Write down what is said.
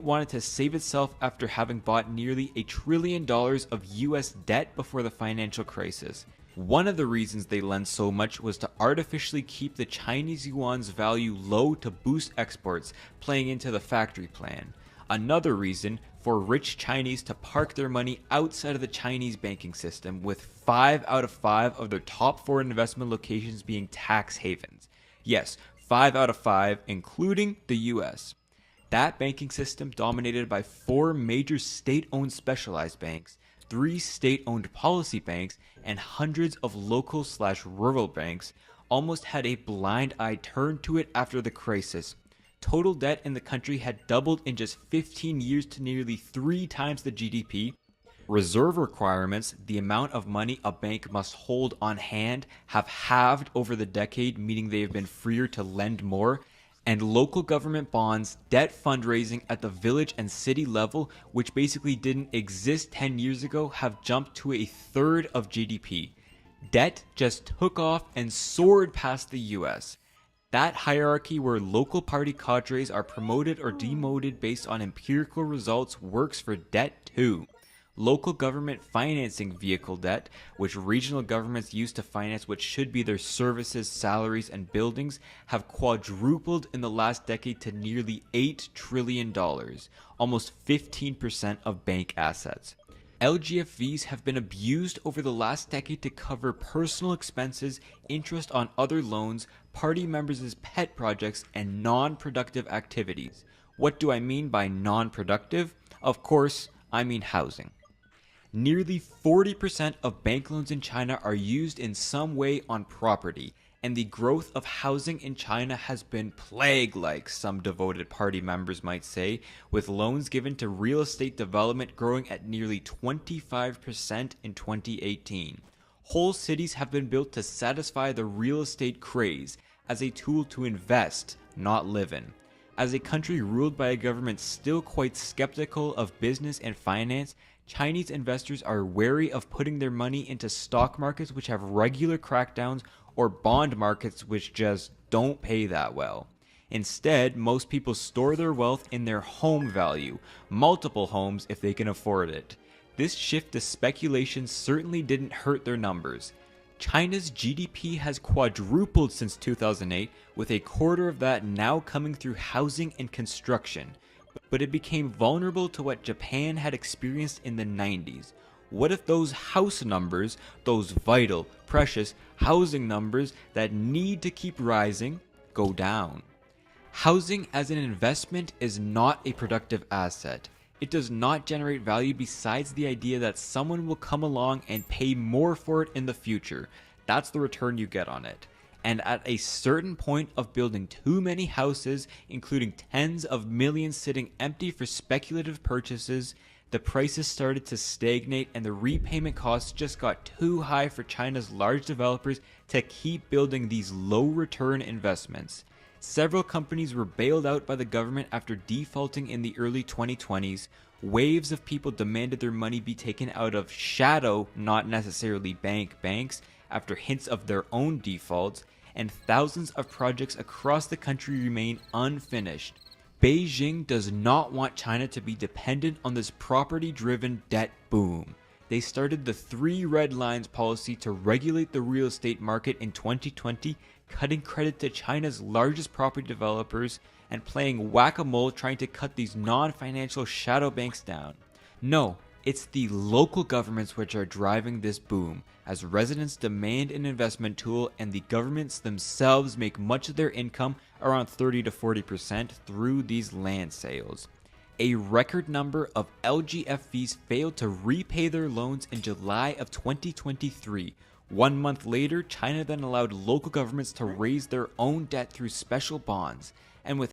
wanted to save itself after having bought nearly $1 trillion of US debt before the financial crisis. One of the reasons they lent so much was to artificially keep the Chinese yuan's value low to boost exports, playing into the factory plan. Another reason for rich Chinese to park their money outside of the Chinese banking system, with 5 out of 5 of their top foreign investment locations being tax havens. Yes, 5 out of 5, including the US. That banking system, dominated by 4 major state-owned specialized banks, 3 state-owned policy banks, and hundreds of local/rural banks, almost had a blind eye turned to it after the crisis. Total debt in the country had doubled in just 15 years to nearly 3 times the GDP. Reserve requirements, the amount of money a bank must hold on hand, have halved over the decade, meaning they have been freer to lend more. And local government bonds, debt fundraising at the village and city level, which basically didn't exist 10 years ago, have jumped to a third of GDP. Debt just took off and soared past the US. That hierarchy where local party cadres are promoted or demoted based on empirical results works for debt too. Local government financing vehicle debt, which regional governments use to finance what should be their services, salaries, and buildings, have quadrupled in the last decade to nearly $8 trillion, almost 15% of bank assets. LGFVs have been abused over the last decade to cover personal expenses, interest on other loans, party members' pet projects, and non-productive activities. What do I mean by non-productive? Of course, I mean housing. Nearly 40% of bank loans in China are used in some way on property, and the growth of housing in China has been plague-like, some devoted party members might say, with loans given to real estate development growing at nearly 25% in 2018. Whole cities have been built to satisfy the real estate craze, as a tool to invest, not live in. As a country ruled by a government still quite skeptical of business and finance, Chinese investors are wary of putting their money into stock markets which have regular crackdowns or bond markets which just don't pay that well. Instead, most people store their wealth in their home value, multiple homes if they can afford it. This shift to speculation certainly didn't hurt their numbers. China's GDP has quadrupled since 2008, with a quarter of that now coming through housing and construction. But it became vulnerable to what Japan had experienced in the 90s. What if those house numbers, those vital, precious housing numbers that need to keep rising, go down? Housing as an investment is not a productive asset. It does not generate value besides the idea that someone will come along and pay more for it in the future. That's the return you get on it. And at a certain point of building too many houses, including tens of millions sitting empty for speculative purchases, the prices started to stagnate and the repayment costs just got too high for China's large developers to keep building these low return investments. Several companies were bailed out by the government after defaulting in the early 2020s. Waves of people demanded their money be taken out of shadow, not necessarily banks, after hints of their own defaults, and thousands of projects across the country remain unfinished. Beijing does not want China to be dependent on this property-driven debt boom. They started the 3 red lines policy to regulate the real estate market in 2020, cutting credit to China's largest property developers and playing whack-a-mole trying to cut these non-financial shadow banks down. No, it's the local governments which are driving this boom, as residents demand an investment tool and the governments themselves make much of their income, around 30 to 40%, through these land sales. A record number of LGFVs failed to repay their loans in July of 2023. 1 month later, China then allowed local governments to raise their own debt through special bonds, and with